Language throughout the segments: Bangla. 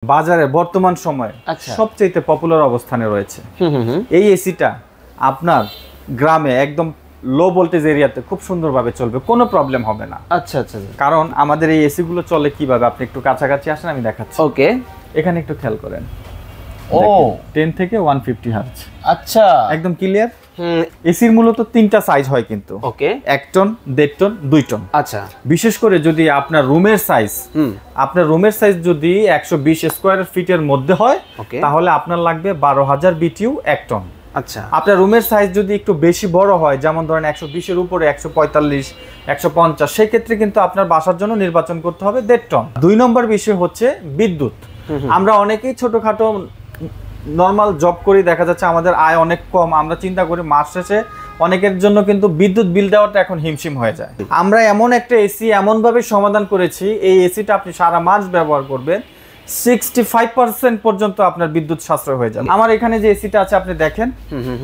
বাজারে বর্তমান সময়ে সবচেয়ে পপুলার অবস্থানে রয়েছে। এই এসিটা আপনার গ্রামে একদম লো ভোল্টেজ এরিয়াতে খুব সুন্দরভাবে চলবে, কোনো প্রবলেম হবে না। আচ্ছা আচ্ছা, কারণ আমাদের এই এসি গুলো চলে কিভাবে, আপনি একটু কাছাকাছি আসেন, আমি দেখাচ্ছি। ওকে, এখানে একটু খেয়াল করেন। ও 10 থেকে 150 হার্জ। আচ্ছা, একদম ক্লিয়ার। এসির মূলত তিনটা সাইজ হয় কিন্তু। ওকে, 1 টন, 1.5 টন, 2 টন। আচ্ছা, বিশেষ করে যদি আপনার রুমের সাইজ যদি 120 স্কয়ার ফিটের মধ্যে হয়, তাহলে আপনার লাগবে 12,000 BTU 1 টন। আচ্ছা, আপনার রুমের সাইজ যদি একটু বেশি বড় হয়, যেমন ধরেন 120 এর উপরে 145, 150, সেই ক্ষেত্রে কিন্তু আপনার বাসার জন্য নির্বাচন করতে হবে 1.5 টন। 2 নম্বর বিষয় হচ্ছে বিদ্যুৎ। আমরা অনেকেই ছোটখাটো নরমাল জব করি, দেখা যাচ্ছে আমাদের আয় অনেক কম, আমরা চিন্তা করি মাস শেষে অনেকের জন্য কিন্তু বিদ্যুৎ বিল দেওয়াটা এখন হিমশিম হয়ে যায়। আমরা এমন একটা এসি এমনভাবে সমাধান করেছি, এই এসিটা আপনি সারা মাস ব্যবহার করবেন, 65% পর্যন্ত আপনার বিদ্যুৎ সাশ্রয় হয়ে যাবে। আমার এখানে যে এসিটা আছে আপনি দেখেন,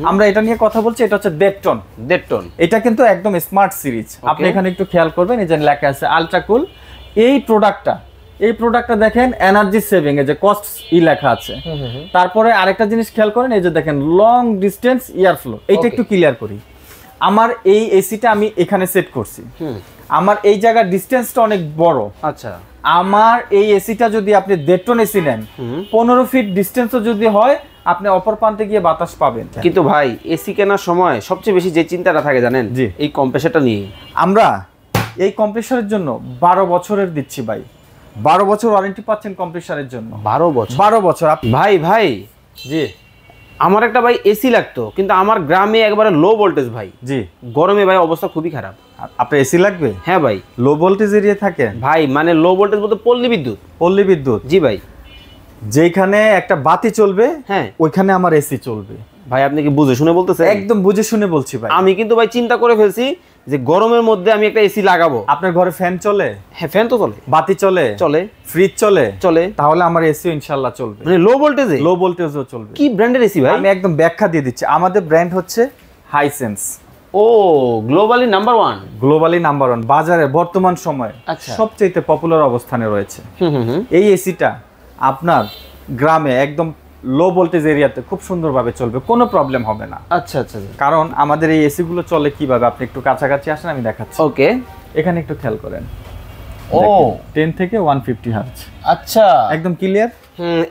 আমরা এটা নিয়ে কথা বলছি, এটা হচ্ছে 1.5 টন। এটা কিন্তু একদম স্মার্ট সিরিজ। আপনি এখানে একটু খেয়াল করবেন, এই যে লেখা আছে আলট্রা কুল। এই প্রোডাক্টটা দেখেন এনার্জি সেভিং, এই যে কস্ট লেখা আছে। তারপরে আরেকটা জিনিস খেয়াল করেন, এই যে দেখেন লং ডিস্টেন্স এয়ার ফ্লো। এইটা একটু ক্লিয়ার করি। আমার এই এসিটা আমি এখানে সেট করছি, আমার এই জায়গার ডিস্টেন্সটা অনেক বড়। আচ্ছা, আমার এই এসিটা যদি আপনি 1.5 টন এসি নেন, 15 ফিট ডিস্টেন্সও যদি হয়, আপনি অপর প্রান্তে গিয়ে বাতাস পাবেন। কিন্তু ভাই, এসি কেনার সময় সবচেয়ে বেশি যে চিন্তাটা থাকে জানেন, জি, এই কম্প্রেসারটা নিয়ে। আমরা এই কম্প্রেসারের জন্য 12 বছরের দিচ্ছি ভাই, 12 বছর ওয়ারেন্টি পাচ্ছেন কম্প্রেসারের জন্য। 12 বছর। ভাই জি, আমার একটা ভাই এসি লাগতো, কিন্তু আমার গ্রামে একবারে লো ভোল্টেজ ভাই। জি, গরমে ভাই অবস্থা খুবই খারাপ। আপনার এসি লাগবে? হ্যাঁ ভাই। লো ভোল্টেজ এরিয়া থাকে ভাই, মানে লো ভোল্টেজ বলতে পল্লী বিদ্যুৎ। জি ভাই, যেখানে একটা বাতি চলবে, হ্যাঁ, ওইখানে আমার এসি চলবে। ভাই আপনি কি বুঝে শুনে বলতেছেন? একদম বুঝে শুনে বলছি ভাই। আমি কিন্তু ভাই চিন্তা করে ফেলছি যে গরমের মধ্যে আমি একটা এসি লাগাবো। আপনার ঘরে ফ্যান চলে? হ্যাঁ, ফ্যান তো চলে, বাতি চলে, ফ্রিজ চলে, তাহলে আমার এসিও ইনশাআল্লাহ চলবে। মানে লো ভোল্টেজও চলবে। কি ব্র্যান্ডের এসি ভাই? আমি একদম ব্যাখ্যা দিয়ে দিচ্ছি। আমাদের ব্র্যান্ড হচ্ছে হাইসেন্স। ও, গ্লোবালি নাম্বার 1 বাজারে বর্তমান সময়ে সবচেয়ে পপুলার অবস্থানে রয়েছে। এই এসিটা আপনার গ্রামে একদম লো ভোল্টেজ এরিয়াতে খুব সুন্দরভাবে চলবে, কোনো প্রবলেম হবে না। আচ্ছা আচ্ছা, কারণ আমাদের এই এসি গুলো চলে কিভাবে, আপনি একটু কাছাকাছি আসেন, আমি দেখাচ্ছি। ওকে, এখানে একটু খেয়াল করেন। ও 10 থেকে 150 হার্জ। আচ্ছা, একদম ক্লিয়ার।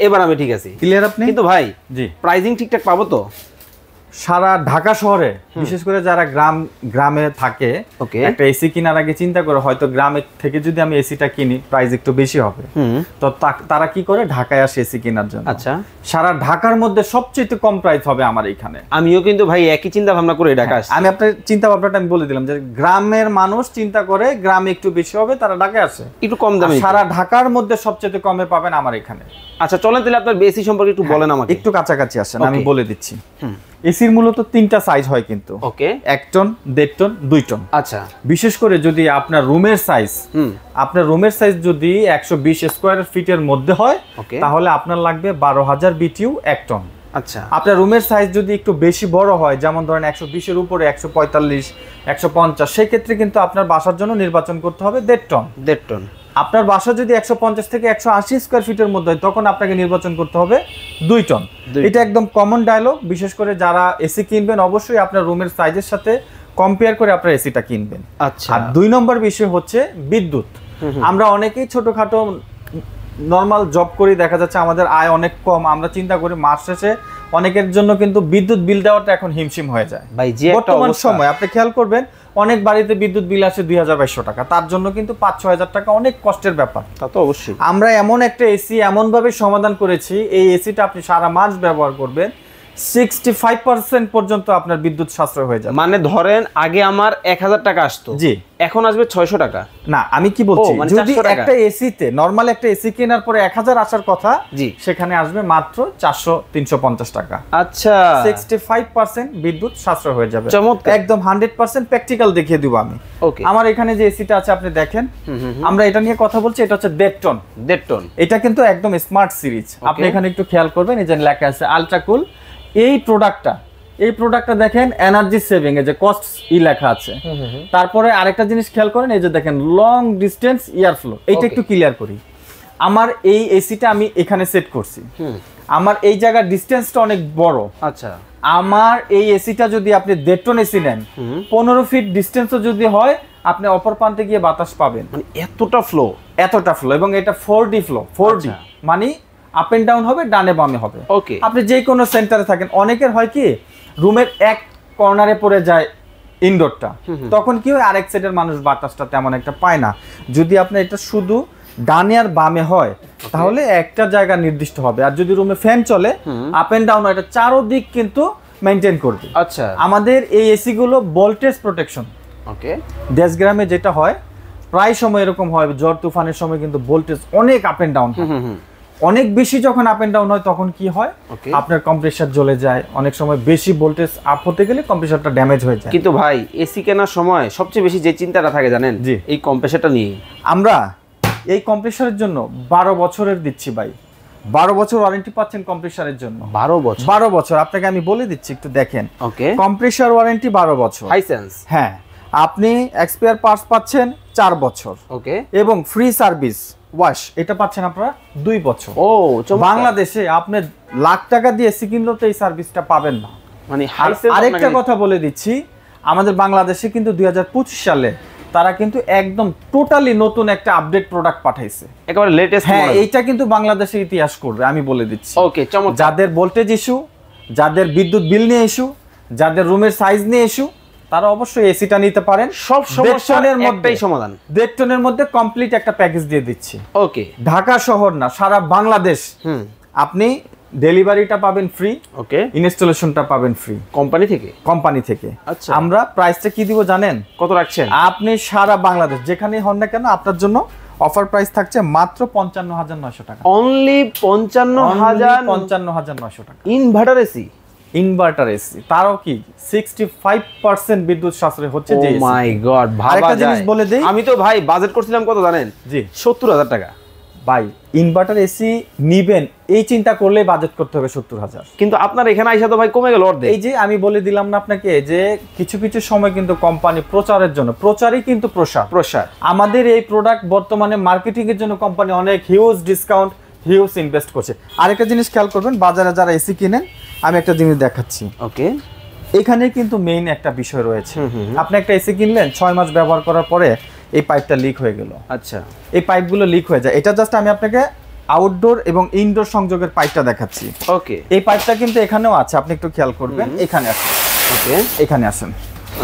এবার আমি ঠিক আছি। ক্লিয়ার আপনি? কিন্তু ভাই, জি, প্রাইসিং ঠিকঠাক পাবো তো? সারা ঢাকা শহরে, বিশেষ করে যারা গ্রামে থাকে, একটা এসি কেনার আগে চিন্তা করে হয়তো গ্রামে থেকে যদি আমি এসিটা কিনি প্রাইস একটু বেশি হবে, তো তারা কি করে ঢাকায় আসে এসি কেনার জন্য। আচ্ছা, সারা ঢাকার মধ্যে সবচেয়ে কম প্রাইস হবে আমার এখানে। আমিও কিন্তু ভাই একই চিন্তা ভাবনা করে ঢাকা আসছি। আমি আপনার চিন্তা ভাবনাটা আমি বলে দিলাম যে গ্রামের মানুষ চিন্তা করে গ্রামে একটু বেশি হবে, তারা ঢাকায় আসে একটু কম দামে। সারা ঢাকার মধ্যে সবচেয়ে কমে পাবেন আমার এখানে। আচ্ছা, চলেন তাহলে আপনার এসি সম্পর্কে একটু বলেন আমাকে। একটু কাছাকাছি আসেন, আমি বলে দিচ্ছি। এসির মূলত তিনটা সাইজ হয় কিন্তু। ওকে, 1 টন, 1.5 টন, 2 টন। আচ্ছা, বিশেষ করে যদি আপনার রুমের সাইজ যদি 120 স্কয়ার ফিটের মধ্যে হয়, তাহলে আপনার লাগবে 12,000 BTU 1 টন। আচ্ছা, আপনার রুমের সাইজ যদি একটু বেশি বড় হয়, যেমন ধরেন 120 এর উপরে 145, 150, সেই ক্ষেত্রে কিন্তু আপনার বাসার জন্য নির্বাচন করতে হবে 1.5 টন। আপনার বাসা যদি 150 থেকে 180 স্কয়ার ফিটের মধ্যে হয়, তখন আপনাকে নির্বাচন করতে হবে 2 টন। এটা একদম কমন ডায়লগ। বিশেষ করে যারা এসি কিনবেন, অবশ্যই আপনার রুমের সাইজের সাথে কম্পেয়ার করে আপনার এসিটা কিনবেন। আচ্ছা, আর 2 নম্বর বিষয় হচ্ছে বিদ্যুৎ। আমরা অনেকেই ছোটখাটো নরমাল জব করি, দেখা যাচ্ছে আমাদের আয় অনেক কম, আমরা চিন্তা করি মাস শেষে অনেকের জন্য কিন্তু বিদ্যুৎ বিল দেওয়াটা এখন হিমশিম হয়ে যায়। বর্তমান সময় আপনি খেয়াল করবেন, অনেক বাড়িতে বিদ্যুৎ বিল আসে 2,200 টাকা, তার জন্য কিন্তু 5-6 টাকা অনেক কষ্টের ব্যাপার। তা তো অবশ্যই। আমরা এমন একটা এসি এমনভাবে সমাধান করেছি, এই এসিটা আপনি সারা মাস ব্যবহার করবেন, 65% পর্যন্ত আপনার বিদ্যুৎ সাশ্রয় হয়ে যাবে। মানে ধরেন আগে আমার 1000 টাকা আসতো, জি, এখন আসবে 600 টাকা। না, আমি কি বলছি, যদি একটা এসিতে নরমাল একটা এসি কেনার পরে 1000 আসার কথা, জি, সেখানে আসবে মাত্র 400-350 টাকা। আচ্ছা, 65% বিদ্যুৎ সাশ্রয় হয়ে যাবে। একদম 100% প্র্যাকটিক্যাল দেখিয়ে দিব আমি। ওকে, আমার এখানে যে এসিটা আছে আপনি দেখেন, আমরা এটা নিয়ে কথা বলছি, এটা হচ্ছে 1.5 টন। এটা কিন্তু একদম স্মার্ট সিরিজ। আপনি এখানে একটু খেয়াল করবেন, এই যে লেখা আছে আলট্রা কুল। এই প্রোডাক্টটা দেখেন এনার্জি সেভিং, এই যে কস্ট লেখা আছে। তারপরে আরেকটা জিনিস খেয়াল করেন, এই যে দেখেন লং ডিস্টেন্স এয়ার ফ্লো। এইটা একটু ক্লিয়ার করি। আমার এই এসিটা আমি এখানে সেট করছি, আমার এই জায়গার ডিসটেন্সটা অনেক বড়। আচ্ছা, আমার এই এসিটা যদি আপনি 1.5 টন এসি নেন, 15 ফিট ডিসটেন্সও যদি হয়, আপনি অপর প্রান্তে গিয়ে বাতাস পাবেন। মানে এতটা ফ্লো, এবং এটা 4D ফ্লো, 4D মানে আপ এন্ড ডাউন হবে, ডানে বামে হবে। ওকে, আপনি যে কোনো সেন্টারে থাকেন, অনেকের হয় কি রুমের এক কর্নারে পড়ে যায় ইনডোরটা, তখন কি হয় আরেক সাইডের মানুষ বাতাসটা তেমন একটা পায় না। যদি আপনি এটা শুধু ডানে আর বামে হয়, তাহলে একটা জায়গা নির্দিষ্ট হবে। আর যদি রুমে ফ্যান চলে, আপ এন্ড ডাউন হয়, এটা চারদিক কিন্তু মেইনটেইন করবে। আচ্ছা, আমাদের এই এসি গুলো ভোল্টেজ প্রোটেকশন। ওকে, দেশ গ্রামে যেটা হয় প্রায় সময় এরকম হয়, ঝড় তুফানের সময় কিন্তু ভোল্টেজ অনেক আপ এন্ড ডাউন হয়। অনেক বেশি যখন আপ এন্ড ডাউন হয়, তখন কি হয় আপনার কম্প্রেসার জ্বলে যায়। অনেক সময় বেশি ভোল্টেজ আপ হতে গেলে কম্প্রেসারটা ড্যামেজ হয়ে যায়। কিন্তু ভাই এসি কেনার সময় সবচেয়ে বেশি যে চিন্তাটা থাকে জানেন, জি, এই কম্প্রেসারটা নিয়ে। আমরা এই কম্প্রেসারের জন্য 12 বছরের দিচ্ছি ভাই, 12 বছর ওয়ারেন্টি পাচ্ছেন কম্প্রেসারের জন্য। 12 বছর আপনাকে আমি বলে দিচ্ছি, একটু দেখেন। ওকে, কম্প্রেসার ওয়ারেন্টি 12 বছর, হাইসেন্স। হ্যাঁ, আপনি এক্সপায়ার পার্টস পাচ্ছেন 4 বছর। ওকে, এবং ফ্রি সার্ভিস ওয়াশ এটা পাচ্ছেন আপনারা 2 বছর। ও, বাংলাদেশে আপনি লাখ টাকা দিয়ে এসি কিনলেও তো এই সার্ভিসটা পাবেন না। মানে আরেকটা কথা বলে দিচ্ছি, আমাদের বাংলাদেশে কিন্তু 2025 সালে তারা কিন্তু একদম টোটালি নতুন একটা আপডেট প্রোডাক্ট পাঠাইছে, একেবারে লেটেস্ট। হ্যাঁ, এইটা কিন্তু বাংলাদেশের ইতিহাস করবে, আমি বলে দিচ্ছি। ওকে, চমৎকার। যাদের ভোল্টেজ ইস্যু, যাদের বিদ্যুৎ বিল নিয়ে ইস্যু, যাদের রুমের সাইজ নিয়ে ইস্যু, তারা অবশ্যই এসিটা নিতে পারেন। সব সমস্যার একটাই সমাধান, 1.5 টনের মধ্যে কমপ্লিট একটা প্যাকেজ দিয়ে দিচ্ছি। ওকে, ঢাকা শহর না, সারা বাংলাদেশ আপনি ডেলিভারিটা পাবেন ফ্রি, ওকে, ইনস্টলেশনটা পাবেন ফ্রি কোম্পানি থেকে। আচ্ছা, আমরা প্রাইসটা কি দিব জানেন? কত রাখছেন? আপনি সারা বাংলাদেশ যেখানেই হন না কেন, আপনার জন্য অফার প্রাইস থাকছে মাত্র 55,900 টাকা। অনলি 55,900 টাকা। ইনভার্টার এসি, ইনভার্টার এসি, তারও কি 65% বিদ্যুৎ সাশ্রয় হচ্ছে। যে ও মাই গড, ভাবা যায়। বলে দেই, আমি তো ভাই বাজেট করছিলাম কত জানেন? জি, 70,000 টাকা। ভাই ইনভার্টার এসি নিবেন এই চিন্তা করলে বাজেট করতে হবে 70,000। কিন্তু আপনার এখানে আইসা তো ভাই কমে গেল অর্ধেক। এই যে আমি বলে দিলাম না আপনাকে যে কিছু কিছু সময় কিন্তু কোম্পানি প্রচারের জন্য, প্রচারই কিন্তু প্রসার। আমাদের এই প্রোডাক্ট বর্তমানে মার্কেটিং এর জন্য কোম্পানি অনেক হিউজ ডিসকাউন্ট, হিউজ ইনভেস্ট করছে। আরেকটা জিনিস খেয়াল করবেন, বাজারে যারা এসি কিনেন, আমি একটা জিনিস দেখাচ্ছি। ওকে, এখানে কিন্তু মেইন একটা বিষয় রয়েছে। আপনি একটা এসি কিনলেন, 6 মাস ব্যবহার করার পরে এই পাইপটা লিক হয়ে গেল। আচ্ছা, এই পাইপগুলো লিক হয়ে যায়। এটা জাস্ট আমি আপনাকে আউটডোর এবং ইনডোর সংযোগের পাইপটা দেখাচ্ছি। ওকে, এই পাইপটা কিন্তু এখানেও আছে, আপনি একটু খেয়াল করবেন। এখানে আসেন, ওকে, এখানে আসেন।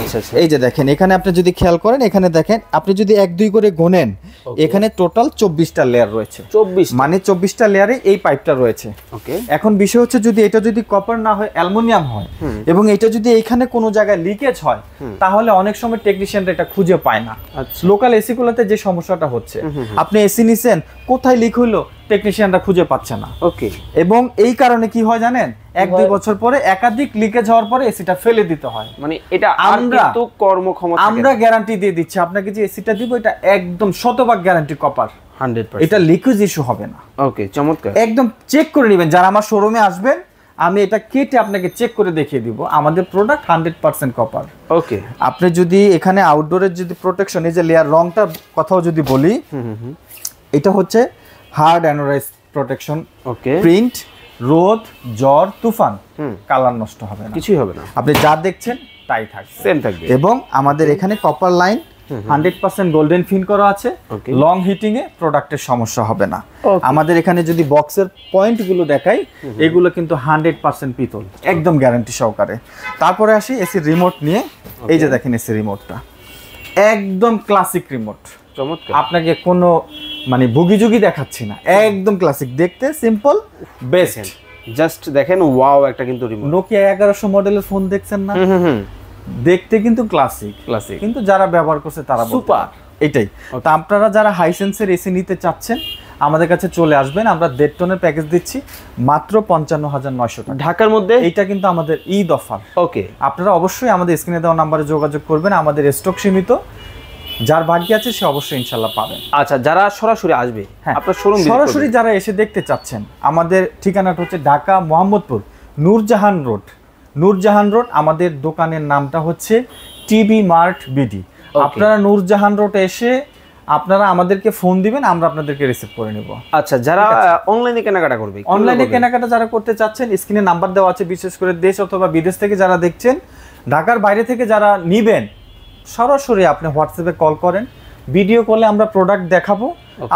আচ্ছা আচ্ছা, এই যে দেখেন, এখানে আপনি যদি খেয়াল করেন, এখানে দেখেন, আপনি যদি 1-2 করে গোনেন, এখানে টোটাল 24টা লেয়ার রয়েছে। 24 মানে 24টা লেয়ারে এই পাইপটা রয়েছে। ওকে, এখন বিষয় হচ্ছে, যদি এটা যদি কপার না হয়, অ্যালুমিনিয়াম হয়, এবং এটা যদি এখানে কোনো জায়গায় লিকেজ হয়, তাহলে অনেক সময় টেকনিশিয়ানরা এটা খুঁজে পায় না। লোকাল এসি গুলোতে যে সমস্যাটা হচ্ছে, আপনি এসি নিছেন, কোথায় লিক হইলো টেকনিশিয়ানরা খুঁজে পাচ্ছে না। ওকে, এবং এই কারণে কি হয় জানেন, 1-2 বছর পরে একাধিক লিকেজ হওয়ার পরে এসিটা ফেলে দিতে হয়। মানে এটা কিন্তু কর্মক্ষমতা, আমরা গ্যারান্টি দিয়ে দিচ্ছি আপনাকে, যে এসিটা দিব এটা একদম 100% গ্যারান্টি কপার, 100%, এটা লিকেজ ইস্যু হবে না। ওকে, চমৎকার। একদম চেক করে নেবেন, যারা আমার শোরুমে আসবেন, আমি এটা কেটে আপনাকে চেক করে দেখিয়ে দিব। আমাদের প্রোডাক্ট 100% কপার। ওকে, আপনি যদি এখানে আউটডোরের যদি প্রোটেকশন, এই যে লেয়ার রংটার কথাও যদি বলি, এটা হচ্ছে হার্ড অ্যানোরাইজ প্রোটেকশন। ওকে, প্রিন্ট, রোদ, ঝড়, তুফান, কালার নষ্ট হবে না, কিছুই হবে না। আপনি যা দেখছেন তাই থাকবে, সেম থাকবে। এবং আমাদের এখানে কপার লাইন 100% গোল্ডেন ফিন করা আছে। লং হিটিং এ প্রোডাক্টের সমস্যা হবে না। আমাদের এখানে যদি বক্সের পয়েন্ট গুলো দেখাই, এগুলো কিন্তু 100% পিতল, একদম গ্যারান্টি সহকারে। তারপরে আসি এসি রিমোট নিয়ে। এই যে দেখেন এসি রিমোটটা একদম ক্লাসিক রিমোট, চমৎকার। আপনাকে কোনো মানে ভুগিযুগি দেখাচ্ছি না, একদম ক্লাসিক, দেখতে সিম্পল, বেস্ট। জাস্ট দেখেন, ওয়াও, একটা কিন্তু রিমোট। নোকিয়া 1100 মডেলের ফোন দেখছেন না, দেখতে কিন্তু ক্লাসিক, কিন্তু যারা ব্যবহার করছে তারা সুপার, এটাই। তো আপনারা যারা হাইসেন্সের এসি নিতে চাচ্ছেন, আমাদের কাছে চলে আসবেন। আমরা 1.5 টনের প্যাকেজ দিচ্ছি মাত্র 55,900 টাকা ঢাকার মধ্যে। এইটা কিন্তু আমাদের ঈদ অফার। ওকে, আপনারা অবশ্যই আমাদের স্ক্রিনে দেওয়া নাম্বারে যোগাযোগ করবেন, আমাদের স্টক সীমিত, যার ভাগ্য আছে সে অবশ্যই ইনশাআল্লাহ পাবেন। আচ্ছা, যারা সরাসরি আসবে, আপনার শোরুম সরাসরি যারা এসে দেখতে চাচ্ছেন, আমাদের ঠিকানাটা হচ্ছে ঢাকা মোহাম্মদপুর নূরজাহান রোড। আমাদের দোকানের নামটা হচ্ছে টিবি মার্ট বিডি। আপনারা নূরজাহান রোড এসে আপনারা আমাদেরকে ফোন দিবেন, আমরা আপনাদেরকে রিসিভ করে নেব। আচ্ছা, যারা অনলাইনে কেনাকাটা করবে, অনলাইনে কেনাকাটা যারা করতে চাচ্ছেন, স্ক্রিনে নাম্বার দেওয়া আছে, বিশেষ করে দেশ অথবা বিদেশ থেকে যারা দেখছেন, ঢাকার বাইরে থেকে যারা নিবেন, সরাসরি আপনি হোয়াটসঅ্যাপে কল করেন, ভিডিও কলে আমরা প্রোডাক্ট দেখাবো,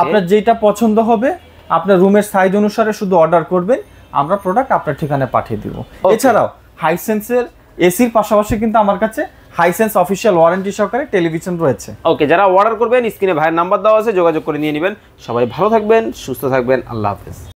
আপনার যেটা পছন্দ হবে আপনার রুমের সাইজ অনুসারে শুধু অর্ডার করবেন, আমরা প্রোডাক্ট আপনার ঠিকানায় পাঠিয়ে দিব। এছাড়াও হাইসেন্সের এসির পাশাপাশি কিন্তু আমার কাছে হাইসেন্স অফিসিয়াল ওয়ারেন্টি সহকারে টেলিভিশন রয়েছে। ওকে, যারা অর্ডার করবেন স্ক্রিনে ভাইয়ের নাম্বার দেওয়া আছে, যোগাযোগ করে নিয়ে নেবেন। সবাই ভালো থাকবেন, সুস্থ থাকবেন, আল্লাহ হাফেজ।